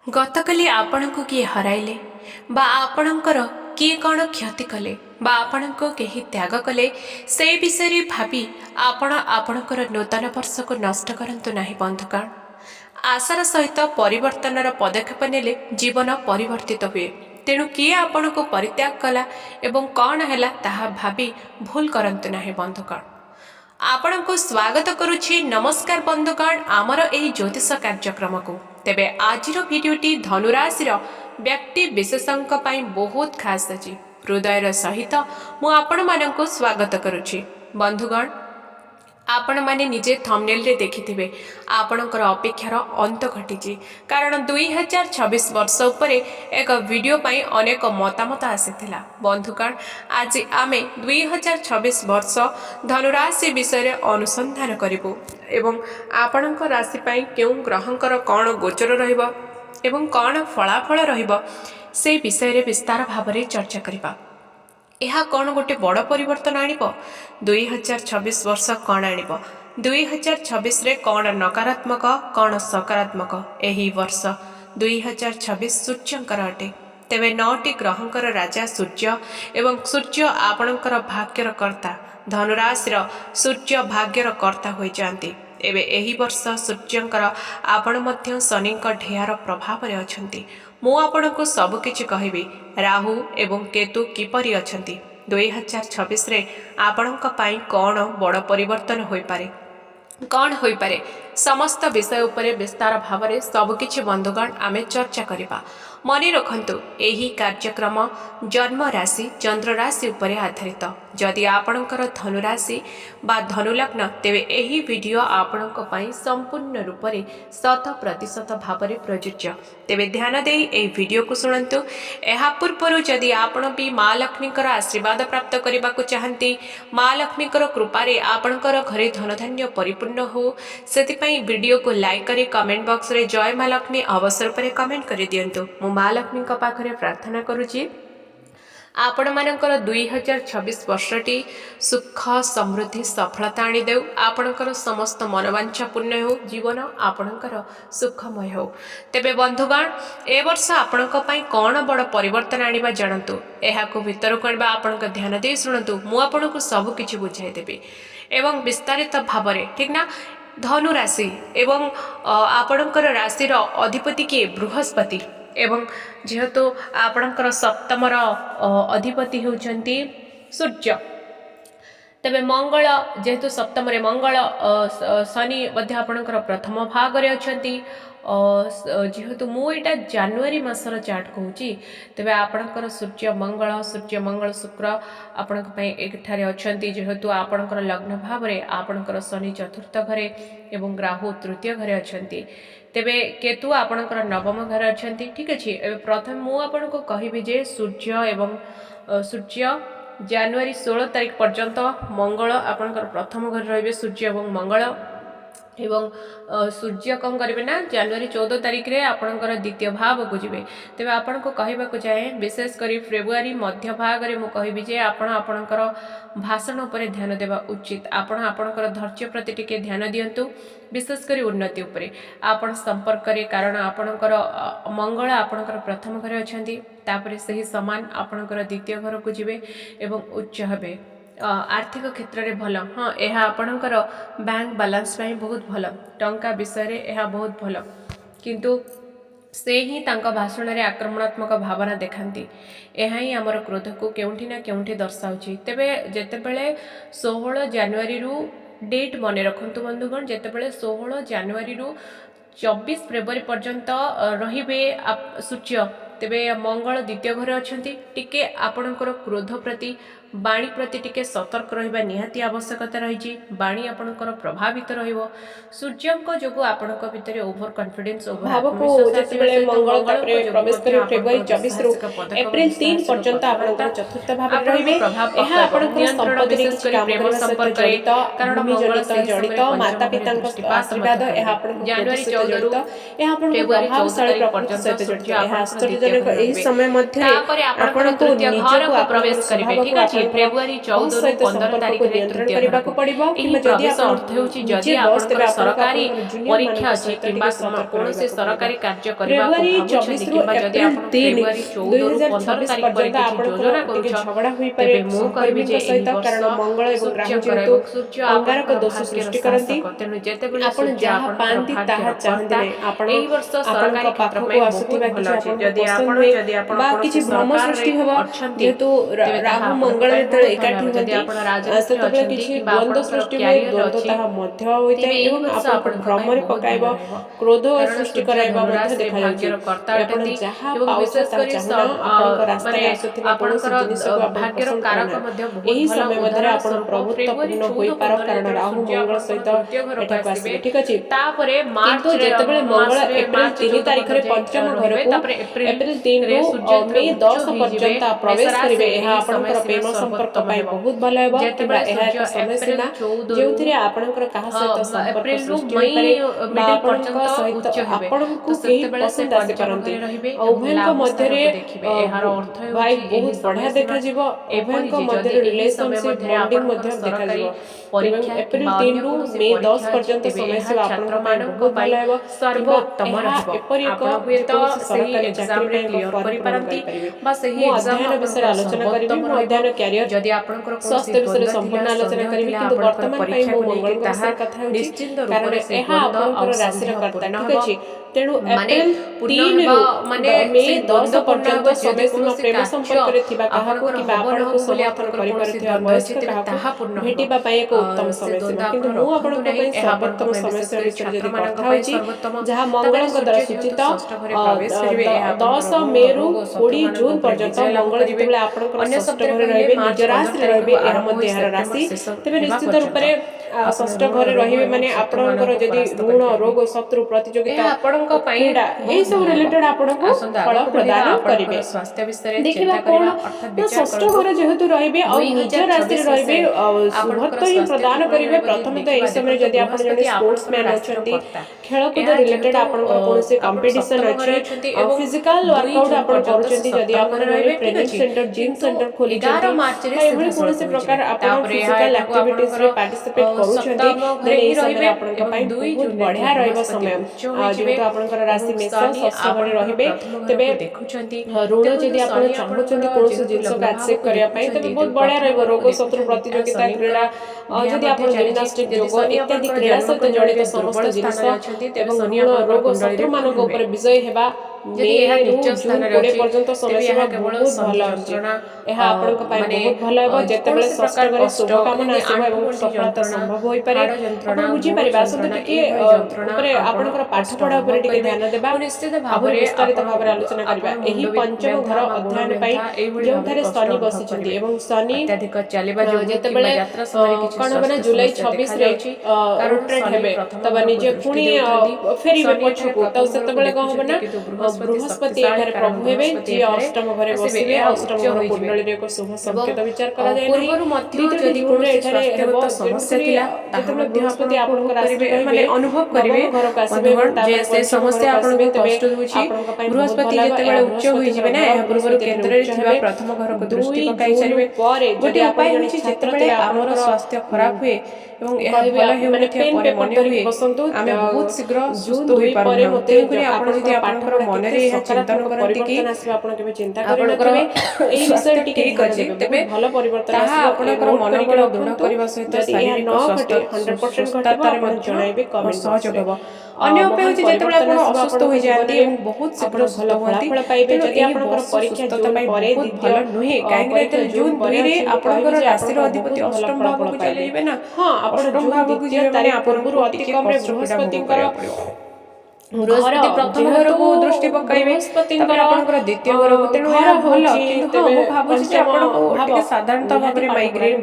गतकाली आपणको किए हराइले बा आपणकर किए कौन क्षति कले बा आपणको केही त्याग कले से विषय भावी आपणकर नूतन वर्ष को नष्ट करंतु नाही बंधुगण। आशार सहित परिवर्तनर पदक्षेप नेले जीवन परिवर्तित हुए। तेणु किए आपण को परित्याग कला एवं कौन है ताहा भावी भूल करंतु नाही बंधुगण। आपण को स्वागत करुछि। नमस्कार बंधुगण आमर एही ज्योतिष कार्यक्रम को। तेबे आजिर भिडियोटी धनुराशि व्यक्ति विशेषज्ञ पई बहुत खास अछि। हृदयर सहित मु आपण मानक स्वागत करुछि बंधुगण। आपण माने निजे थंबनेल रे देखिथिबे आपणकर अपेक्षार अंत घटिछि, कारण 2026 वर्ष उपरे एक वीडियो पई अनेक मतामत आसीथिला। बंधुगण आज आमे 2026 वर्ष धनुराशि विषय रे अनुसंधान करिबो एवं आपणकर राशि पई केउ ग्रहंकर कोन गोचर रहइबो एवं कोन फलाफल रहइबो से विषय रे विस्तार भाव रे चर्चा करिबा। यह कौन गोटे बड़ परिवर्तन आनिब 2026 वर्ष कौन आनिब 2026 रे कौन नकारात्मक कौन सकारात्मक एही वर्ष 2026 सूर्यंकर अटे। तेबे 9टी ग्रहंकर राजा सूर्य एवं सूर्य आपणकर भाग्यर कर्ता। धनुराशिर सूर्य भाग्यर कर्ता होई जांती। एबे एही वर्ष सूर्यंकर आपण मध्य शनिंक ढेयार प्रभाव रे अछंती। मु आपनको सब किछि कहिबी राहु एवं केतु किपरि अछंती। 2026 रे आपणक पाई कौन बड़ परिवर्तन होई पारे कौन होई पारे समस्त विषय उपरे विस्तार भाव रे सब किछि बंधुगण आमे चर्चा करिबा। मने रखंतु एही कार्यक्रम जन्म राशि चंद्र राशि उपरे आधारित। जदि आपणकर धनु राशि बा धनु लग्न तेबे एही वीडियो आपणक पई संपूर्ण रूप रे 100% भाव रे प्रयोज्य। तेबे ध्यान देई एही वीडियो को सुनंतु। एहा पूर्वरु जदि आपण भी माँ लक्ष्मीकर आशीर्वाद प्राप्त करने को चाहती, माँ लक्ष्मीकर कृपा रे आपणकर घरे धन धान्य परिपूर्ण हो सेतिपई वीडियो को लाइक करी कमेंट बॉक्स रे जय माँ लक्ष्मी अवसर पर कमेंट कर दियंतु। मु माँ लक्ष्मी का पाखरे प्रार्थना करुछि आपण मानकर 2026 वर्षटी सुख समृद्धि सफलता आनी देउ। आपणकर समस्त मनोवांछा पूर्ण हो, जीवन आपणकर सुखमय हो। तेबे बंधुगण ए वर्ष आपणक पई कोन बड़ परिवर्तन आनिबा जानंतु। एहाको भितर करबा आपणक ध्यान दे सुनंतु। मु आपणको सब किछि बुझाइ देबे एवं विस्तारित भाव रे, ठीक ना। धनु राशि एवं आपणकर राशिर अधिपति के बृहस्पति एवं जेहेतु आपणकर सप्तमर अधिपति होउछंती सूर्य। तेबे मंगल जेहेतु सप्तम रे मंगल शनि मध्य आपणकर प्रथम भाग रे अछंती। जेहेतु मु एटा जनवरी मासर चार्ट कहूची, तेबे आपणकर सूर्य मंगल शुक्र आपणक पई एकठारे अछंती। जेहेतु आपणकर लग्न भाव रे आपणकर शनि चतुर्थ घरे एवं राहु तृतीय घरे अछंती। तेबे केतु आपणकर नवम घर अछंती, ठीक अछि। प्रथम मु आपनको कहिबि जे सूर्य एवं सूर्य जनवरी 16 तारिख पर्यंत मंगल आपणकर प्रथम घर रहिबे सूर्य एवं मंगल एवं सूर्य कौन करेंगे ना जनवरी 14 तारिख रे आपणकर द्वितीय भाव को जीवे। तेबे आपण को कहबा को चाहे विशेष करी फेब्रुआरी मध्य भाग रे मु कहबी जे आपण आपणकर भाषण उपरे ध्यान देवा उचित। आपण आपणकर धैर्य प्रति टिके ध्यान दियंतु, विशेष करी उन्नति उपरे आपण संपर्क रे, कारण आपणकर मंगल आपणकर प्रथम घर अछंती। तापरे सही समान आपणकर द्वितीय घर को जीवे एवं उच्च हेबे। आर्थिक क्षेत्र में भल, हाँ यह आपणकर बैंक बैलेंस में बहुत भल, टंका विषय रे यह बहुत भल, किंतु से ही तांका भाषण रे आक्रमणात्मक भावना देखांती। यह ही आमर क्रोध को केउंठी ना केउंठी दर्शाउछि। तेबे जेतेबेले 16 जनवरी रु डेट मने रखंतु बंधुगण, जेतेबेले 16 जनवरी रु 24 फेब्रुआरी पर्यंत रहिबे सूर्य, तेबे मंगल द्वितीय घर अछंती। टिके आपणकर क्रोध प्रति बाणी प्रति टिके सतर्क रहिबा निहाती आवश्यकता रही। बाणी आपणकर प्रभावित रहिबो। सूर्यंक जोगु आपणक भितरे ओभर कॉन्फिडेंस ओभर आत्मविश्वास जेतेबेले मंगल तापरे प्रवेश करी फेब्रुआरी 24 रु अप्रैल 3 पर्यंत आपणकर चतुर्थ भाव रहिबे। एहा आपणकर संपत्ति विशेष करी प्रेम संपर्क जड़ित, कारण मंगल जड़ित माता पितांक आशीर्वाद एहा आपणक जनवरी 14 रु एहा आपणक प्रभावशाली प्रकृति सहित जड़ित। एहा आश्चर्यजनक एही समय मध्ये आपणको निजको प्रवेश करिवे, ठीक अछि। ଫେବୃଆରୀ 14 ରୁ 15 ତାରିଖରେ ତୃତୀୟ ଘରକୁ। ଏହି ପ୍ରବେଶ ଅର୍ଥ ହେଉଛି ଯଦି ଆପଣଙ୍କର ସରକାରୀ ପରୀକ୍ଷା ଅଛି କିମ୍ବା କୌଣସି ସରକାରୀ କାର୍ଯ୍ୟ କରିବାକୁ ଭାବୁଛନ୍ତି କିମ୍ବା ଯଦି ଆପଣ ଫେବୃଆରୀ 14 ରୁ 15 ତାରିଖ ପରେ କିଛି ଯୋଜନା କରୁଛ, ତେବେ ମୁଁ କହିବି ଯେ ଏହି ବର୍ଷ ସୂର୍ଯ୍ୟଙ୍କର ଏବଂ ସୂର୍ଯ୍ୟ ଆପଣଙ୍କର ଭାଗ୍ୟର ଶାସକ। ତେଣୁ ଯେତେବେଳେ ସୂର୍ଯ୍ୟ ଆପଣଙ୍କର ଭାଗ୍ୟର କର୍ତ୍ତା, ଏହି ବର୍ଷ ସରକାରୀ କ୍ଷେତ୍ର ପାଇଁ ବହୁତ ଭଲ ଅଛି। ଯଦି ଆପଣ କୌଣସି ସରକାରରେ ଅଛନ୍ତି, ତେବେ ତାହା ଆପଣଙ୍କ ପାଇଁ ବହୁତ ଭଲ। ଯଦି ଆପଣ ରାଜନୀତିରେ ଅଛନ୍ତି କିମ୍ବା ଆପଣଙ୍କର କ୍ୟାରିୟର ଅଛି, ତେବେ ଏହି ବର୍ଷ ଆପଣଙ୍କ ପାଇଁ ବହୁତ ଭଲ ରହିବ। କାରଣ ସୂର୍ଯ୍ୟ ଧନୁରାଶିରେ ଭାଗ୍ୟର କର୍ତ୍ତା ଅଟନ୍ତି ଏବଂ ବିଶେଷ କରି ମାନେ ଆପଣଙ୍କର ଭାଗ୍ୟର କାରକ ମଧ୍ୟ ବହୁତ ଭଲ। ଉଦାହରଣ ସ୍ୱରୂପ ଫେବୃଆରୀ 14, 15 ଯେତେବେଳେ ସୂର୍ଯ୍ୟ ଆପଣଙ୍କର ତୃତୀୟ ଘରକୁ ଆସିବେ, ତାପରେ ମାର୍ଚ୍ଚରେ ରହିବେ, ତାପରେ ଏପ୍ରିଲରେ ସୂର୍ଯ୍ୟ ଯେତେବେଳେ ଉଚ୍ଚ ହେଇଯିବେ ମେଷ ରାଶିରେ, ଏହି ସମୟ ସୀମା ସର୍ବୋତ୍ତମ ହେବ। ଯେତେବେଳେ ସୂର୍ଯ୍ୟ ଏପ୍ରିଲ 14ରୁ ଏପ୍ରିଲରୁ ମଇ ମିଡିଲ ପର୍ଯ୍ୟନ୍ତ ଉଚ୍ଚ ହେବେ, ତ ସେତେବେଳେ ସେ ପଞ୍ଚମ ଘରେ ରହିବେ ଏବଂ ଲାଭ ସ୍ଥାନକୁ ଦେଖିବେ। ଏହାର ଅର୍ଥ ହେଉଛି ଏହି ସମୟ ସୀମା ଏପରି ଯେ ଯଦି ଏହି ସମୟ ମଧ୍ୟରେ ଆପଣଙ୍କର ସରକାରୀ ପରୀକ୍ଷା କିମ୍ବା ଅନ୍ୟ କୌଣସି ପରୀକ୍ଷା ଅଛି, ତେବେ ଏହା ଛାତ୍ରମାନଙ୍କ ପାଇଁ ସର୍ବୋତ୍ତମ ରହିବ। ଆପଣ ହୁଏତ ସେହି ଏକ୍ଜାମରେ କ୍ଲିୟର କରିପାରନ୍ତି ବା ସେହି ଏକ୍ଜାମ ଆପଣଙ୍କର ସର୍ବୋତ୍ତମ ରହିବ। ଯଦି ଆପଣଙ୍କର କୌଣସି ଦ୍ୱନ୍ଦ୍ୱ ଥିଲା, ସନ୍ଦେହ ଥିଲା ଆପଣଙ୍କର ପରୀକ୍ଷାକୁ ନେଇକି, ତାହା ନିଶ୍ଚିନ୍ତ ରୂପରେ ସେ ଦ୍ୱନ୍ଦ୍ୱ ଆଉ ସନ୍ଦେହ ପୂର୍ଣ୍ଣ ହେବ। ମାନେ ପୂର୍ଣ୍ଣ ହେବ, ମାନେ ସେ ଦ୍ୱନ୍ଦ୍ୱପୂର୍ଣ୍ଣ ହେବ। ଯଦି କୌଣସି କାର୍ଯ୍ୟ ଆପଣଙ୍କର ହବ ନ ହବ ବୋଲି ଆପଣଙ୍କର କୌଣସି ଦ୍ୱନ୍ଦ୍ୱ ଅଛି, ତେବେ ତାହା ପୂର୍ଣ୍ଣ ହେବ। ସେ ଦ୍ୱନ୍ଦ୍ୱ ଆପଣ ରଖନ୍ତୁ ନାହିଁ, ଏହା ଆପଣଙ୍କ ପାଇଁ ବିଶେଷ କରି ଛାତ୍ରମାନଙ୍କ ପାଇଁ ସର୍ବୋତ୍ତମ। ତାପରେ ସୂର୍ଯ୍ୟ ଯେହେତୁ ଷଷ୍ଠ ଘରେ ପ୍ରବେଶ କରିବେ, ଏହା ଆପଣଙ୍କର ଋଣ ରୋଗ ଶତ୍ରୁମାନଙ୍କ ଉପରେ ବିଜୟ ଲାଭ କରିବେ। ଅନ୍ୟ ଶବ୍ଦରେ କହିଲେ ମାର୍ଚ୍ଚ 15 ତାରିଖରୁ ଆରମ୍ଭ ହୋଇ ସେପ୍ଟେମ୍ବର ଶେଷ ହେବା ପର୍ଯ୍ୟନ୍ତ ଷଷ୍ଠ ଘରେ ରହିବେ ମାନେ ଆପଣଙ୍କର ଯଦି ଋଣ ରୋଗ ଶତ୍ରୁ ପ୍ରତିଯୋଗିତା ଆପଣଙ୍କ ପାଇଁ ଏହି ସବୁ ରିଲେଟେଡ ଆପଣଙ୍କୁ ଫଳ ପ୍ରଦାନ କରିବେ। ଦେଖିବା କଣ ନା ଷଷ୍ଠ ଘର ଯେହେତୁ ରହିବେ ଆଉ ନିଜ ରାଶିରେ ରହିବେ, ଶୁଭତ୍ୱ ହିଁ ପ୍ରଦାନ କରିବେ। ପ୍ରଥମେ ତ ଏହି ସମୟରେ ଯଦି ଆପଣ ଜଣେ ସ୍ପୋର୍ଟସ ମ୍ୟାନ ଅଛନ୍ତି, ଖେଳକୁଦ ରିଲେଟେଡ ଆପଣଙ୍କର କୌଣସି କମ୍ପିଟିସନ ଅଛି, ଫିଜିକାଲ ୱାର୍କଆଉଟ ଆପଣ କରୁଛନ୍ତି, ଯଦି ଆପଣ ଜଣେ ଟ୍ରେନିଂ ସେଣ୍ଟର ଜିମ୍ ସେଣ୍ଟର ଖୋଲିଛନ୍ତି ବା ଏଭଳି କୌଣସି ପ୍ରକାର ଆପଣ ଫିଜିକାଲ ଆକ୍ଟିଭିଟିଜରେ ପାର୍ଟିସିପେଟ କରୁଛନ୍ତି, ଦେନ୍ ଏହି ସମୟରେ ଆପଣଙ୍କ ପାଇଁ ବହୁତ ବଢିଆ ରହିବ ସମୟ। ଯେହେତୁ ଆପଣଙ୍କର ରାଶି ମେଷ, ଷଷ୍ଠ ଘରେ ରହିବେ, ତେବେ ଋଣ ଯଦି ଆପଣ ଚାହୁଁଛନ୍ତି କୌଣସି ଜିନିଷକୁ ଆକ୍ସେପ୍ଟ କରିବା ପାଇଁ, ତେବେ ବହୁତ ବଢିଆ ରହିବ। ରୋଗ ଶତ୍ରୁ ପ୍ରତିଯୋଗିତା, କ୍ରୀଡ଼ା, ଯଦି ଆପଣ ଜିମ୍ନାଷ୍ଟିକ, ଯୋଗ ଇତ୍ୟାଦି କ୍ରୀଡ଼ା ସହିତ ଜଡ଼ିତ ସମସ୍ତ ଜିନିଷ ଏବଂ ଋଣ ରୋଗ ଶତ୍ରୁ ମାନଙ୍କ ଉପରେ ବିଜୟ ହେବା ମେ ରୁ ଜୁନ 20 ପର୍ଯ୍ୟନ୍ତ ସମୟ ସୀମା ବହୁତ ଭଲ ଅଛି। ଏହା ଆପଣଙ୍କ ପାଇଁ ବହୁତ ଭଲ ହେବ। ଯେତେବେଳେ ଷଷ୍ଠ ଘରେ ଶୁଭକାମନା ଆସିବ ଏବଂ ସଫଳତା ସମ୍ଭବ ହୋଇପାରେ, ଆପଣ ବୁଝିପାରିବେ। ଆସନ୍ତୁ ଟିକେ ଉପରେ ଆପଣଙ୍କର ପାଠ ପଢା ଉପରେ ଟିକେ ଧ୍ୟାନ ଦେବା, ଭାବରେ ବିସ୍ତାରିତ ଭାବରେ ଆଲୋଚନା କରିବା। ଏହି ପଞ୍ଚମ ଘର ଅଧ୍ୟୟନ ପାଇଁ ଯେଉଁଠାରେ ଶନି ବସିଛନ୍ତି ଏବଂ ଶନି ଯେତେବେଳେ କଣ ହବ ନା ଜୁଲାଇ 26ରେ ରୋଟେଟ୍ ହେବେ, ତବେ ନିଜେ ପୁଣି ଫେରିବେ ପଛକୁ, ତ ସେତେବେଳେ କଣ ହବ ନା ବୃହସ୍ପତି ଏଠାରେ ପ୍ରଭୁ ହେବେ, ଯିଏ ଅଷ୍ଟମ ଘରେ ବସିବେ। ଅଷ୍ଟମ ଘର କୁଣ୍ଡଳୀରେ ଏକ ଶୁଭ ସଂକେତ ବିଚାର କରାଯାଏ ନାହିଁ। ଦ୍ୱିତୀୟ ଗୁଣରେ ଏଠାରେ ହେବ, ଯେତେବେଳେ ବୃହସ୍ପତି ଆପଣଙ୍କ ରାଶିରେ ରହିବେ, ଅନୁଭବ କରିବେ ଘରକୁ ଆସିବେ ଏବଂ ତାପରେ ସେ ସମସ୍ୟା ଆପଣଙ୍କୁ କଷ୍ଟ ହେଉଛି। ବୃହସ୍ପତି ଯେତେବେଳେ ଉଚ୍ଚ ହୋଇଯିବେ ନା, ଏହା ପୂର୍ବରୁ କେନ୍ଦ୍ରରେ ଥିବା ପ୍ରଥମ ଘରକୁ ଦୃଷ୍ଟି ପକାଇ ସାରିବେ। ଗୋଟିଏ ଉପାୟ ହେଉଛି ଯେତେବେଳେ ଆମର ସ୍ୱାସ୍ଥ୍ୟ ଖରାପ ହୁଏ ଏବଂ ଏହା ଭଲ ହେଉନଥିବା ପରେ ମନେ ହୁଏ ଆମେ ବହୁତ ଶୀଘ୍ର ସୁସ୍ଥ ହୋଇପାରୁନାହୁଁ। ତେଣୁକରି ଆପଣ ଯଦି ଆପଣଙ୍କର ମନରେ ଏହା ଚିନ୍ତନ କରନ୍ତି କି ଆପଣଙ୍କର ସ୍ୱାସ୍ଥ୍ୟ ଠିକ ଅଛି, ତେବେ ତାହା ଆପଣଙ୍କର ମନୋବଳ ଦୃଢ଼ କରିବା ସହିତ ଶାରୀରିକ ସୁସ୍ଥତାରେ ମଧ୍ୟ ସହଯୋଗ ହେବ। ଅନ୍ୟ ଉପାୟ ହେଉଛି ଯେତେବେଳେ ଆପଣ ଅସୁସ୍ଥ ହୋଇଯାଆନ୍ତି ଏବଂ ବହୁତ ଶୀଘ୍ର ସୁସ୍ଥ ହୁଅନ୍ତି, ତେଣୁ ଏହି ବର୍ଷ ସୁସ୍ଥତା ପାଇଁ ବହୁତ ଭଲ ନୁହେଁ। କାହିଁକି ନା ଯେତେବେଳେ ଜୁନ 2ରେ ଆପଣଙ୍କର ରାଶିର ଅଧିପତି ଅଷ୍ଟମ ଭାବକୁ ଚାଲିଯିବେ ନା, ଅଷ୍ଟମ ଭାବକୁ ଯିବେ ମାନେ ଆପଣଙ୍କୁ ଟିକେ କଷ୍ଟ ପୀଡ଼ା ଭୋଗ କରିବାକୁ ପଡ଼ିବ। ବୃହସ୍ପତି ପ୍ରଥମ ଘରକୁ ଦୃଷ୍ଟି ପକାଇବେ, ତାପରେ ଆପଣଙ୍କର ଦ୍ୱିତୀୟ ଘରକୁ। ତେଣୁ ଏହା ଭଲ, କିନ୍ତୁ ମୁଁ ଭାବୁଛି ଯେ ଆପଣଙ୍କୁ ଟିକେ ସାଧାରଣତଃ ଭାବରେ ମାଇଗ୍ରେନ,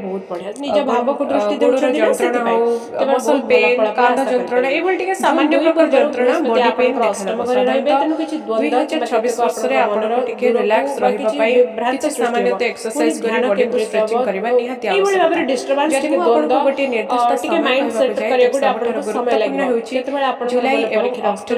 ଗୋଡ଼ର ଯନ୍ତ୍ରଣା ହଉ, ମସଲ ପେନ୍, କାନ୍ଧ ଯନ୍ତ୍ରଣା, ଏଇଭଳି ଟିକେ ସାମାନ୍ୟ ପ୍ରକାର ଯନ୍ତ୍ରଣା, ବଡି ପେନ୍ ଦେଖାଦେବ। ସାଧାରଣତଃ 2026 ବର୍ଷରେ ଆପଣଙ୍କୁ ଟିକେ ରିଲାକ୍ସ ରହିବା ପାଇଁ କିଛି ସାମାନ୍ୟତଃ ଏକ୍ସରସାଇଜ କରି ବଡିକୁ ଷ୍ଟ୍ରେଚିଂ କରିବା ନିହାତି ଆବଶ୍ୟକ। ଯଦି ମୁଁ ଆପଣଙ୍କୁ ଗୋଟିଏ ନିର୍ଦ୍ଦିଷ୍ଟ ସମୟ କହିବାକୁ ଯାଏ, ତେବେ ସବୁଠାରୁ ଗୁରୁତ୍ୱପୂର୍ଣ୍ଣ ହେଉଛି ଜୁଲାଇ ଏବଂ ଅକ୍ଟୋବର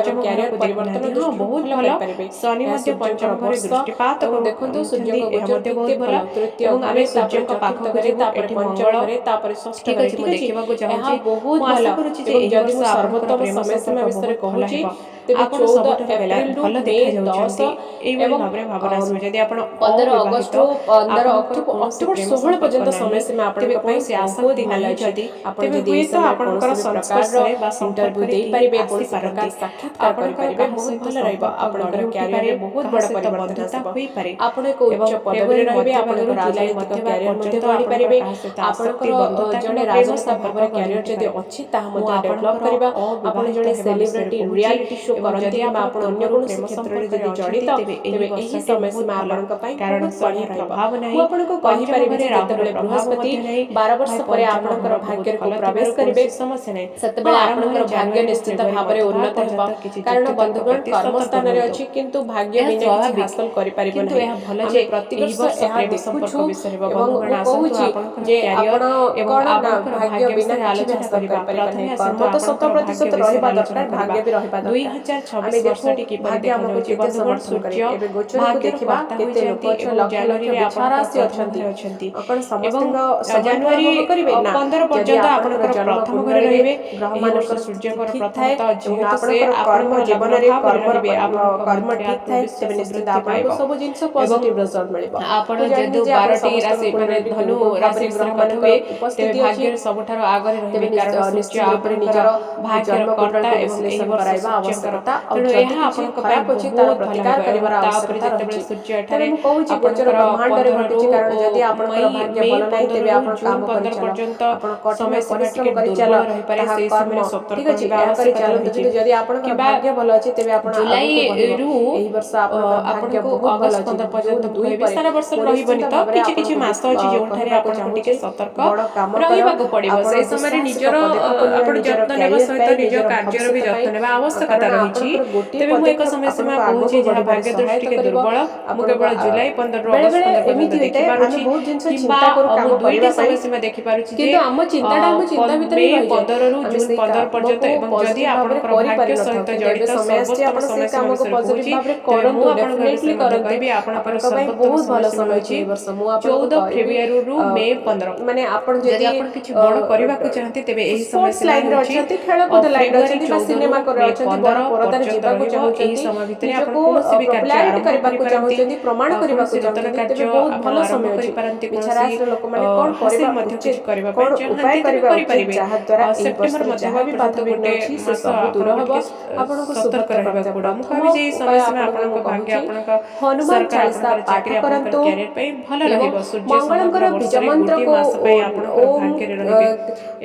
ଏବଂ କ୍ୟାରିୟର ପରିବର୍ତ୍ତନ ଦୃଷ୍ଟିରୁ ବହୁତ ଭଲ ଭଲ। କରିପାରିବେ। ଶନି ଏହା ମଧ୍ୟ ସୂର୍ଯ୍ୟଙ୍କର ପଞ୍ଚମ ଘରେ ବର୍ଷ ଦୃଷ୍ଟିପାତ ଏବଂ ଦେଖନ୍ତୁ ସୂର୍ଯ୍ୟଙ୍କ ଏହା ଗୋଚର ମଧ୍ୟ ବହୁତ କେତେ ଭଲ। ଭଲ। ତୃତୀୟ ଏବଂ ଆମେ ଘରେ, ତାପରେ ସୂର୍ଯ୍ୟଙ୍କ ଚତୁର୍ଥ ପାଖକୁ ଘରେ, ଯିବୁ, ତାପରେ ଏଠି ପଞ୍ଚମ ମଙ୍ଗଳ ଘରେ, ତାପରେ ଷଷ୍ଠ ଠିକ ଘରେ। ଅଛି, ଠିକ ମୁଁ ଅଛି, ଦେଖିବାକୁ ଏହା ଚାହୁଁଛି, ବହୁତ ମୁଁ ଭଲ। ଆଶା କରୁଛି ଯେ ଏବଂ ଏହି ଯଦି ବର୍ଷ ମୁଁ ଆପଣଙ୍କର ସର୍ବୋତ୍ତମ ପ୍ରେମ ସମୟ ସୀମା ସମ୍ପର୍କ ବିଷୟରେ ବହୁତ ଭଲ କହୁଛି, ହେବ। ତେବେ ଆପଣ 14 ସବୁଠାରୁ ଏପ୍ରିଲରୁ ଭଲ ମେ ଦେଖାଯାଉଛନ୍ତି। 10 ଏଇଭଳି ଏବଂ ଭାବରେ ଭାବନା ଆସିବ। ଯଦି ଆପଣ 15 ଅବିବାହିତ, ଅଗଷ୍ଟରୁ 15 ଆପଣଙ୍କର କୌଣସି ଅକ୍ଟୋବର ପ୍ରେମ 16 ସମ୍ପର୍କ ପର୍ଯ୍ୟନ୍ତ ନାହିଁ, ସମୟ ସୀମା ତେବେ ଆପଣଙ୍କ ପାଇଁ କୌଣସି ବହୁତ ଆସକ୍ତି ଭଲ ନାହିଁ, ଅଛି। ଯଦି ଆପଣ ତେବେ ଯଦି ଏହି ହୁଏତ ସମୟରେ ଆପଣଙ୍କର କୌଣସି ବି ପ୍ରକାରର ସଂସ୍ପର୍ଶରେ ବା ଇଣ୍ଟରଭ୍ୟୁ ସମ୍ପର୍କରେ କେହି ଦେଇପାରିବେ, କୌଣସି ପ୍ରକାର ଆସିପାରନ୍ତି। ସାକ୍ଷାତକାର ଆପଣଙ୍କର କରିପାରିବେ, କାହା ବହୁତ ସହିତ ଭଲ ରହିବ। ସମ୍ପର୍କ ଆପଣଙ୍କର ଗଢ଼ି ଉଠିପାରେ, କ୍ୟାରିୟରରେ ବହୁତ କାହା ବଡ଼ ସହିତ ପରିବର୍ତ୍ତନ ବନ୍ଧୁତା ଆସିବ। ହୋଇପାରେ। ଆପଣ ଏକ ଏବଂ ଉଚ୍ଚ ପଦବୀରେ ଫେବୃଆରୀ ରହିବେ, ଆପଣଙ୍କ ମଧ୍ୟଭାଗରୁ ଜୁଲାଇ ରାଜନୈତିକ ମଧ୍ୟଭାଗ କ୍ୟାରିୟର ମଧ୍ୟ ପର୍ଯ୍ୟନ୍ତ ଆପଣଙ୍କର ଗଢ଼ିପାରିବେ। କାହା ସହିତ ଆପଣଙ୍କର ଆସକ୍ତି, ବନ୍ଧୁତା ଜଣେ କିମ୍ବା ପ୍ରେମ ରାଜନେତା ସମ୍ପର୍କ ଭାବରେ ଗଢ଼ି କ୍ୟାରିୟର ଯଦି ଉଠିପାରେ। ଅଛି, ତାହା ମୁଁ ମଧ୍ୟ ଡେଭଲପ ଆପଣଙ୍କର କରିବା। ଆପଣ ଅବିବାହିତ ଜଣେ ହେବା ବିଷୟରେ ସେଲିବ୍ରିଟି କହୁଛି। ରିଆଲିଟି ଶୋ जो ଏବଂ करती ଯଦି है ଆପଣ ଆପଣ अन्य ପୂର୍ବରୁ କୌଣସି ପ୍ରେମ କ୍ଷେତ୍ରରେ ସମ୍ପର୍କରେ ଯଦି ଅଛନ୍ତି, ଜଡ଼ିତ ତେବେ ତେବେ ଏହି ଏହି ବର୍ଷଟି ସମୟ ବହୁତ ସୀମା ଭଲ। ଆପଣଙ୍କ ପାଇଁ କାରଣ ବହୁତ ଶନି ବଢ଼ିଆ ରହିବ। ପ୍ରଭାବ ନାହିଁ, ମୁଁ ଆପଣଙ୍କୁ ପଞ୍ଚମ କହିପାରିବି ଘରେ ଯେ ଯେତେବେଳେ ରାହୁର ପ୍ରଭାବ ବୃହସ୍ପତି ମଧ୍ୟ ନାହିଁ, 12 ବର୍ଷ ଭାଇ ପରେ ପଞ୍ଚମ ଆପଣଙ୍କର ଘର ବହୁତ ଭାଗ୍ୟକୁ ଭଲ ପ୍ରବେଶ ଥିବାରୁ କରିବେ କୌଣସି ସମସ୍ୟା ନାହିଁ। ସେତେବେଳେ ହଁ, ଆପଣଙ୍କର ଆରମ୍ଭରେ ଭାଗ୍ୟ ଜାନୁଆରୀ ନିଶ୍ଚିତ ଫେବୃଆରୀ ଭାବରେ ମଧ୍ୟ ଉନ୍ନତ ହେବ। ପର୍ଯ୍ୟନ୍ତ କିଛି କାରଣ ଜ୍ୟୋତିଷଙ୍କ ବନ୍ଧୁଗଣ ପ୍ରତି କର୍ମ ସତର୍କ ସ୍ଥାନରେ ରୁହନ୍ତୁ। ଅଛି କିନ୍ତୁ ଭାଗ୍ୟ ଏହା ବିନା କିଛି ସ୍ୱାଭାବିକ, ହାସଲ କରିପାରିବ କିନ୍ତୁ ନାହିଁ। ଏହା ଭଲ ଆମେ ଯେ ଏହି ପ୍ରତିବର୍ଷ ବର୍ଷ ଏହା ପ୍ରେମ ସମ୍ପର୍କ ଦେଖୁଛୁ ବିଷୟରେ ଏବଂ ବନ୍ଧୁଗଣ ମୁଁ ଆସନ୍ତୁ କହୁଛି ଆପଣଙ୍କର ଯେ କ୍ୟାରିୟର ଆପଣ ଏବଂ କଣ ନା ଆପଣଙ୍କର ଭାଗ୍ୟ ଭାଗ୍ୟ ବିନା ବିଷୟରେ କିଛି ବି ଆଲୋଚନା ହାସଲ କରିବା। କରିପାରିବ ପ୍ରଥମେ ନାହିଁ। ଆସନ୍ତୁ କର୍ମ ତ ଆପଣଙ୍କର 100% ଭାଗ୍ୟ ରହିବା ବିଷୟରେ ଆଲୋଚନା ଦରକାର, କରିବା। ଭାଗ୍ୟ ବି ରହିବା ଦରକାର। 2026 ଆମେ ଦେଖୁ ବର୍ଷଟି କିପରି ଭାଗ୍ୟ ଆମକୁ ଦେଖାଯାଉଛି କେତେ ବନ୍ଧୁଗଣ? ସମର୍ଥନ କରେ। ସୂର୍ଯ୍ୟ ଏବେ ଗୋଚରକୁ ଭାଗ୍ୟର ଦେଖିବା କର୍ତ୍ତା କେତେ ଲୋକ ହୋଇଯାନ୍ତି ଅଛ ଏବଂ ଲକ୍ଷ ଲକ୍ଷ ଜାନୁଆରୀରେ ବୃଷ ଆପଣଙ୍କର ରାଶି ପ୍ରଥମ ଅଛନ୍ତି। ଘରେ ଅଛନ୍ତି କଣ ଏବଂ ସମସ୍ତଙ୍କ ସମାନ ଫଳ ଜାନୁଆରୀ ଭୋଗ କରିବେ ନା? 15 ଯଦି ପର୍ଯ୍ୟନ୍ତ ଆପଣଙ୍କର ଆପଣଙ୍କର ଜନ୍ମ ପ୍ରଥମ ଘରେ କୁଣ୍ଡଳୀରେ ରହିବେ। ଏହି ବର୍ଷ ଗ୍ରହମାନଙ୍କର ସ୍ଥିତି ସୂର୍ଯ୍ୟଙ୍କର ଠିକ୍ ଥାଏ ପ୍ରଥମତଃ ଏବଂ ଯେହେତୁ ସେ ଆପଣଙ୍କର କର୍ମ ଆପଣଙ୍କର ଲଗ୍ନ ଜୀବନରେ ଭାବରେ କର୍ମର ରହିବେ, ଆପଣଙ୍କ କର୍ମ ମଧ୍ୟରେ ଠିକ୍ ଥାଏ ଆତ୍ମବିଶ୍ୱାସ ତେବେ ନିଶ୍ଚିତ ବୃଦ୍ଧି ଆପଣଙ୍କୁ ପାଇବ। ସବୁ ଜିନିଷ ଏବଂ ପଜିଟିଭ ରେଜଲ୍ଟ ମିଳିବ। ଆପଣ ମୁଁ ଜାଣିନି ଯେହେତୁ ଯେ ଆପଣ 12ଟି ସମସ୍ତଙ୍କ ରାଶି ମାନେ କୁଣ୍ଡଳୀରେ ଧନୁ କେଉଁ କେଉଁ ରାଶି ଭାବରେ ବିଷୟରେ କଥା ଗ୍ରହମାନଙ୍କର ହୁଏ, ତେବେ ଉପସ୍ଥିତି ଅଛି। ଭାଗ୍ୟରେ ସବୁଠାରୁ ଆଗରେ ରହିବେ। ତେବେ କାରଣ ସୂର୍ଯ୍ୟ ନିଶ୍ଚିତ ରୂପରେ ଆପଣଙ୍କର ନିଜର ଭାଗ୍ୟର ଜନ୍ମ କର୍ତ୍ତା କୁଣ୍ଡଳୀକୁ ଏବଂ ଏହି ବିଶ୍ଳେଷଣ ବର୍ଷ କରାଇବା ସୂର୍ଯ୍ୟଙ୍କର, ଆବଶ୍ୟକତା ଆଉ ତେଣୁ ଯଦି ଏହା କିଛି ଆପଣଙ୍କ ପାଇଁ ଖରାପ ଅଛି ତାର ବହୁତ ଭଲ ପ୍ରତିକାର ହେବ। ଏବଂ କରିବାର ତାପରେ ଆବଶ୍ୟକତା ଯେତେବେଳେ ରହିଛି। ସୂର୍ଯ୍ୟ ତେଣୁ ଏଠାରେ ମୁଁ କହୁଛି ଗୋଚର ଆପଣଙ୍କର ବ୍ରହ୍ମାଣ୍ଡରେ 15ରୁ ଘଟିଛି, କାରଣ ଯଦି ଆପଣଙ୍କର ଭାଗ୍ୟ ମେ ଭଲ ନାହିଁ ତେବେ 15ରୁ ଆପଣ ଜୁନ କାମ 15 କରିଚାଲ, ପର୍ଯ୍ୟନ୍ତ ଆପଣ କଠିନ ସମୟ ସୀମା ପରିଶ୍ରମ ଟିକେ କରିଚାଲ, ଦୁର୍ବଳ ରହିପାରେ। ତାହା ସେହି କର୍ମ ସମୟରେ ସତର୍କ ଠିକ୍ ଅଛି, ରହିବା ଏହା କରି ଆବଶ୍ୟକତା ଚାଲନ୍ତୁ। ରହିଛି। କିନ୍ତୁ ଯଦି ଆପଣଙ୍କର କିମ୍ବା ଭାଗ୍ୟ ଭଲ ଅଛି ତେବେ ଆପଣ ଆଗକୁ ବଢିବ। ଜୁଲାଇରୁ ଏହି ବର୍ଷ ଆପଣଙ୍କର ଭାଗ୍ୟ ଆପଣଙ୍କୁ ବହୁତ ଭଲ ଅଗଷ୍ଟ ଅଛି। 15 ଜୁନ ପର୍ଯ୍ୟନ୍ତ ମୁଁ 2 କହିବି, ପରେ ସାରା ବର୍ଷରେ ମୁଁ ରହିବନି ନିଶ୍ଚିନ୍ତ ତ, ଭାବରେ କିଛି କିଛି ଆପଣଙ୍କୁ ମାସ ଅଛି ଯେଉଁଠାରେ କହିବାକୁ ଆପଣଙ୍କୁ ଟିକେ ଚାହୁଁଛି ସତର୍କ ବଡ଼ କାମ କର, ରହିବାକୁ ପଡ଼ିବ। ଆପଣ ସେହି ସମୟରେ ଦୁଃସାହସିକ ନିଜର ପଦକ୍ଷେପ ନିଅ, ଆପଣ ନିଜର ଯତ୍ନ ନେବା କ୍ୟାରିୟର ସହିତ ପାଇଁ, ନିଜ ନିଜର କାର୍ଯ୍ୟର ବି ଭବିଷ୍ୟତ ଯତ୍ନ ପାଇଁ। ନେବା ଆବଶ୍ୟକତା କାରଣ ରହିଛି। ଆପଣଙ୍କର ଗୋଟିଏ ତେବେ ମୁଁ ଏକ ପଦକ୍ଷେପ ସମୟ ସୀମା ଆପଣଙ୍କୁ କହୁଛି ଆଗକୁ ଯାହା ବଢିବାରେ ଭାଗ୍ୟ ଦୃଷ୍ଟି ସହାୟତା ଟିକେ କରିବ। ଦୁର୍ବଳ। ମୁଁ ଆପଣଙ୍କ କେବଳ ଜୁଲାଇ 15ରୁ ବେଳେ ଅଗଷ୍ଟ ବେଳେ 15 ପର୍ଯ୍ୟନ୍ତ ଏମିତି ହୋଇଥାଏ, ଆମେ ଦେଖିପାରୁଛି। ବହୁତ ଜିନିଷ କିମ୍ବା ଚିନ୍ତା କରୁ କାମ ମୁଁ କରିବା ଦୁଇଟି ପାଇଁ, ସମୟ ସୀମା ଦେଖିପାରୁଛି ଯେ କିନ୍ତୁ ଆମ ଚିନ୍ତାଟା ଆମ ଚିନ୍ତା ଭିତରେ ମେ ହିଁ ରହିଯାଏ। 15ରୁ ଆମେ ଜୁନ ସେଇ 15 ପର୍ଯ୍ୟନ୍ତ କାମକୁ ଏବଂ ଯଦି ପଜିଟିଭ ଭାବରେ ଆପଣଙ୍କର ଭାଗ୍ୟ କରିପାରିନଥାଉ, ସହିତ କିନ୍ତୁ ଏବେ ଜଡ଼ିତ ସମୟ ଆସିଛି ସର୍ବୋତ୍ତମ ଆପଣ ସେଇ ସମୟ ସୀମା କାମକୁ ବିଷୟରେ ପଜିଟିଭ କହୁଛି, ଭାବରେ ତେବେ କରନ୍ତୁ, ମୁଁ ଆପଣଙ୍କ ଏ ଡେଫିନେଟଲି ବିଷୟରେ ମଧ୍ୟ କରନ୍ତୁ। କହିବି। ଆପଣଙ୍କର ଆପଣଙ୍କ ପାଇଁ ସର୍ବୋତ୍ତମ ବହୁତ ସମୟ ଭଲ ସୀମା ସମୟ ଅଛି ହେଉଛି ଏହି ବର୍ଷ। ମୁଁ ଆପଣଙ୍କୁ 14 କହିବି ଫେବୃଆରୀରୁ ମେ 15। ମାନେ ଆପଣ ଯଦି ଆପଣ କିଛି ବଡ଼ କରିବାକୁ ଚାହାନ୍ତି ତେବେ ଏହି ସମୟ ସ୍ପୋର୍ଟସ ସୀମା ଲାଇନରେ ହେଉଛି ଅଛନ୍ତି, ଖେଳକୁଦ ଲାଇନରେ ଫେବୃଆରୀ ଅଛନ୍ତି ବା 14ରୁ ସିନେମା ମେ ଅଛନ୍ତି, ବଡ 15 ପରଦାରେ ପର୍ଯ୍ୟନ୍ତ ଯିବାକୁ ରହିବ। ଏହି ଚାହୁଁଛନ୍ତି, ସମୟ ଭିତରେ ଆପଣ ନିଜକୁ କୌଣସି ବି କାର୍ଯ୍ୟ ପପୁଲାରିଟି ଆରମ୍ଭ କରିବାକୁ କରିପାରନ୍ତି, ଚାହୁଁଛନ୍ତି, ପ୍ରମାଣ କରିବାକୁ କୌଣସି ନୂତନ ଚାହୁଁଛନ୍ତି, ତେବେ କାର୍ଯ୍ୟ ବହୁତ ଆପଣ ଭଲ ଆରମ୍ଭ ସମୟ ଅଛି। କରିପାରନ୍ତି, ମିଛା କୌଣସି ରାଶିର ଲୋକମାନେ କଣ ହାସିଲ କରିବା ମଧ୍ୟ ଉଚିତ, କିଛି କରିବା କଣ ପାଇଁ ଉପାୟ ଚାହାନ୍ତି ତେବେ କରିବା ଉଚିତ, କରିପାରିବେ। ଯାହା ଦ୍ୱାରା ଏହି ସେପ୍ଟେମ୍ବର ବର୍ଷରେ ଯାହା ମଧ୍ୟଭାଗ ବି ପର୍ଯ୍ୟନ୍ତ ବାଧାବିଘ୍ନ ଗୋଟେ ଅଛି ସେ ମାସ ସବୁ ଦୂର ଆପଣଙ୍କୁ ହେବ, ଟିକେ ଆପଣଙ୍କୁ ସତର୍କ ସୁବାର୍ତ୍ତା ପ୍ରାପ୍ତ ରହିବାକୁ ହେବ। ପଡ଼ିବ। ମୁଁ ପ୍ରଥମ କହିବି ଯେ ଏହି ଉପାୟ ସମୟ ସୀମା ଆପଣଙ୍କୁ ଆପଣଙ୍କ ମୁଁ ଭାଗ୍ୟ, କହୁଛି, ଆପଣଙ୍କ ହନୁମାନ ସରକାର ଚାଳିଶା ଆପଣଙ୍କର ପାଠ ଚାକିରି, ଆପଣଙ୍କର କରନ୍ତୁ କ୍ୟାରିୟର ପାଇଁ ଭଲ ଏବଂ ରହିବ। ସୂର୍ଯ୍ୟ ସମଗ୍ର ମଙ୍ଗଳଙ୍କର ବୀଜ ବର୍ଷରେ ଗୋଟିଏ ମନ୍ତ୍ରକୁ ମାସ ପାଇଁ ଆପଣଙ୍କର ଭାଗ୍ୟରେ ରହିବେ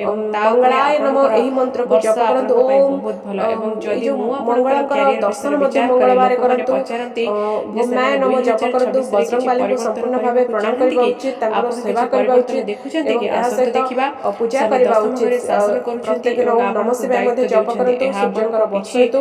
ଏବଂ ତାପରେ ମଙ୍ଗଳାୟ ନମ ଆପଣଙ୍କର ଏହି ମନ୍ତ୍ରକୁ ବର୍ଷ ଜପ କରନ୍ତୁ। ଆପଣଙ୍କ ପାଇଁ ଓମ୍ ବହୁତ ଭଲ। ଏବଂ ଏଇ ଯଦି ଯୋଉ ମୁଁ ଆପଣଙ୍କର ମଙ୍ଗଳଙ୍କର କ୍ୟାରିୟର ଦର୍ଶନ ବିଷୟରେ ମଧ୍ୟ ବିଚାର କରେ, ମଙ୍ଗଳବାର ଲୋକମାନେ କରନ୍ତୁ। ପଚାରନ୍ତି ଯେ ଭୂମାୟ ସେମାନେ ନମ ଜପ କରନ୍ତୁ। 2026ରେ କିଛି ବଜରଙ୍ଗବାଲୀଙ୍କୁ ପରିବର୍ତ୍ତନ ସମ୍ପୂର୍ଣ୍ଣ ଭାବେ କରିବାକୁ ପ୍ରଣାମ ଚାହାନ୍ତି କରିବା କି? ଉଚିତ, ତାଙ୍କର ଆପଣ ସେବା କିଛି କରିବା ପରିବର୍ତ୍ତନ ଉଚିତ ଦେଖୁଛନ୍ତି ଏବଂ କି? ଏହା ଆସନ୍ତୁ ସହିତ ଦେଖିବା। ପୂଜା ଶନି କରିବା ଦଶମ ଉଚିତ। ଘରେ ଶାସନ କରୁଛନ୍ତି ପ୍ରତ୍ୟେକ ଦିନ ଏବଂ ଓମ୍ ନମ ଆପଣଙ୍କୁ ଶିବାୟ ମଧ୍ୟ ଦାୟିତ୍ୱ ଜପ ଦେଉଛନ୍ତି। କରନ୍ତୁ। ଏହା ସୂର୍ଯ୍ୟଙ୍କର ଆପଣଙ୍କୁ ବର୍ଷ କିଛି ହେତୁ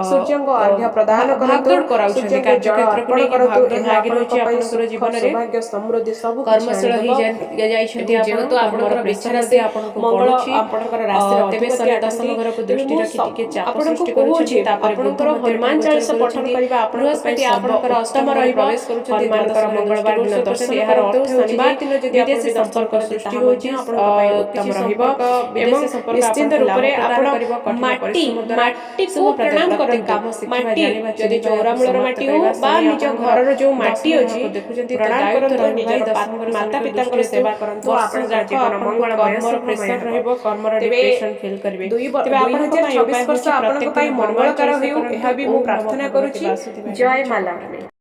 ସୂର୍ଯ୍ୟଙ୍କୁ ଅର୍ଘ୍ୟ ପ୍ରଦାନ କରନ୍ତୁ, ଭାଗଦୌଡ଼ କରାଉଛନ୍ତି, ସୂର୍ଯ୍ୟଙ୍କୁ ଜଳ କାର୍ଯ୍ୟକ୍ଷେତ୍ରକୁ ଅର୍ପଣ ନେଇକି କରନ୍ତୁ। ଭାଗଦୌଡ଼ ଏହା ଲାଗି ଆପଣଙ୍କ ରହିଛି ପାଇଁ ଆପଣଙ୍କର ସୁଖ, ଜୀବନରେ। ସୌଭାଗ୍ୟ, ସମୃଦ୍ଧି ସବୁ କିଛି କର୍ମଶୀଳ ଆଣିଦେବ। ଯାଇଛନ୍ତି ଏବଂ ଆପଣ, ଯେହେତୁ କର୍ମର ଆପଣଙ୍କର ପ୍ରେସର ବିଛା ମଧ୍ୟ ରାଶି ଆପଣଙ୍କୁ ମଙ୍ଗଳ ବଢୁଛି। ଆପଣଙ୍କର ରାଶିର ତେବେ ଅଧିପତି ଶନି ଦଶମ ଅଟନ୍ତି, ଘରକୁ ତେବେ ଦୃଷ୍ଟି ମୁଁ ରଖି ଟିକେ ଚାପ ଆପଣଙ୍କୁ ସୃଷ୍ଟି କହୁଛି କରୁଛନ୍ତି। ତାପରେ ବୁଧ ଆପଣଙ୍କର ମଧ୍ୟ ହନୁମାନ ଏଠାରେ ଗୋଚର ଚାଳିଶା ପଠନ କରୁଛନ୍ତି। କରିବା ଆପଣଙ୍କ ପାଇଁ ବୃହସ୍ପତି ସର୍ବ ଆପଣଙ୍କର ଉତ୍ତମ ଅଷ୍ଟମ ଘରେ ରହିବ। ପ୍ରବେଶ କରୁଛନ୍ତି, ଦ୍ୱାଦଶ ହନୁମାନଙ୍କର ଘରେ ଦୃଷ୍ଟି ମଙ୍ଗଳବାର ଦିନ ଗୋଚର ଦର୍ଶନ କରୁଛନ୍ତି। ଏହାର କରନ୍ତୁ। ଅର୍ଥ ହେଉଛି ଶନିବାର ଦିନ ଯଦି ଆପଣ ବିଦେଶୀ ବି ଦର୍ଶନ ସମ୍ପର୍କ କରନ୍ତି ସୃଷ୍ଟି ତାହା ହେଉଛି, ମଧ୍ୟ ଆପଣଙ୍କ ପାଇଁ ଉତ୍ତମ କିଛି ରହିବ। ସମ୍ପର୍କ, ଏବଂ ବିଦେଶୀ ସମ୍ପର୍କ ନିଶ୍ଚିନ୍ତ ଆପଣଙ୍କୁ ଲାଭ ରୂପରେ ପ୍ରଦାନ ଆପଣ କରିବ। କଠିନ ପରିଶ୍ରମ ଦ୍ୱାରା ମାଟିକୁ ଶୁଭପ୍ରଦ। ପ୍ରଣାମ ପ୍ରତ୍ୟେକ କରନ୍ତୁ। କାମ ଶିଖିବା, ମାଟି ଜାଣିବା, ଯଦି ଚିହ୍ନିବା, ଏହାକୁ ଚଉରାମୂଳର ସମାପ୍ତ ମାଟି ହଉ କରିବା। ବା ଶନି ନିଜ ଆପଣଙ୍କର ଘରର ଯୋଉ ମାଟି ଦଶମ ଅଛି, ଘରକୁ ଦେଖୁଛନ୍ତି, ତ ପ୍ରଣାମ ଦାୟିତ୍ୱ କରନ୍ତୁ। ରହିବ। ଭାଇ ନିଜର ଦଶମ ଘର ମାତା ଶନିଙ୍କ ପିତାଙ୍କର ଦୃଷ୍ଟି ହେତୁ ସେବା କରନ୍ତୁ। ବର୍ଷ ଆପଣଙ୍କର ଯାକ ଜୀବନ ଆପଣଙ୍କୁ ମଙ୍ଗଳମୟ କର୍ମର ଶୁଭମୟ ପ୍ରେସର ହେବ। ରହିବ, କର୍ମର ତେବେ ଡିପ୍ରେସନ ଫିଲ୍ କରିବେ। ତେବେ ଆପଣଙ୍କ ପାଇଁ 2026 ଉପାୟ ବର୍ଷ ହେଉଛି ଆପଣଙ୍କ ପ୍ରତ୍ୟେକ ପାଇଁ ଦିନ ହନୁମାନ ମଙ୍ଗଳକାର ଚାଳିଶା ହେଉ, କରନ୍ତୁ। ଏହା ବି ମୁଁ ଓମ୍ ନମୋ ପ୍ରାର୍ଥନା ଭଗବତେ କରୁଛି। ବାସୁଦେବାୟ ଜୟ ନମଃ ମା ଜପ କରନ୍ତୁ। ଲକ୍ଷ୍ମୀ।